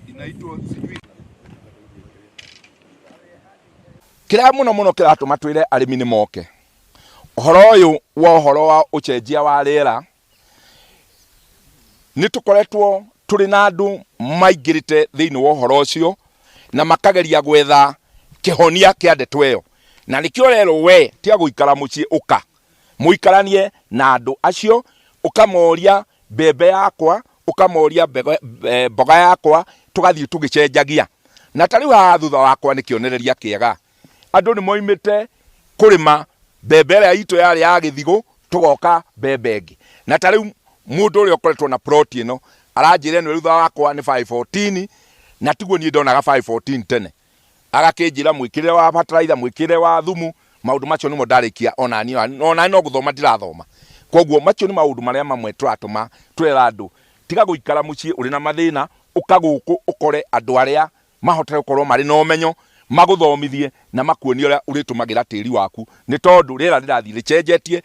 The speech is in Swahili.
inaitwa sijui kila muno kiratuma twire arimi ni moke uhoro uyu wa uhoro wa ucenjia wa rĩera ni tukoretwo turi na andu maingirite thiini wa uhoro ucio na makageria gwetha kihonia kia ndeto iyo na nikio rero we tia guikara mucii uka muikaranie na andu acio ukamoria bebe yakwa ukamoria mboga yakwa tugathii tugicenjagia na tariu ha thutha wakwa ni kionereria kiega andu ni moimite kurima bebe ya ito yari ya githigu tugoka bebe ngi na tariu mundu uri okoretwo na plot ino aranjire no thutha wakwa ni 514 na tiguo ni ndonaga 514 tene agakinjira mwikire wa fertilizer mwikire wa thumu maundu macio nimo ndarikia ona no guthoma ndirathoma koguo macio ni maundu maria mamwe turatuma twera andu tiga guikara mucii uri na mathina ukaguku ukore andu aria mahotere gukorwo mari na umenyo maguthomithie na makuonie uria uritumagira tiri waku ni tondu rĩera rĩrathii rĩcenjetie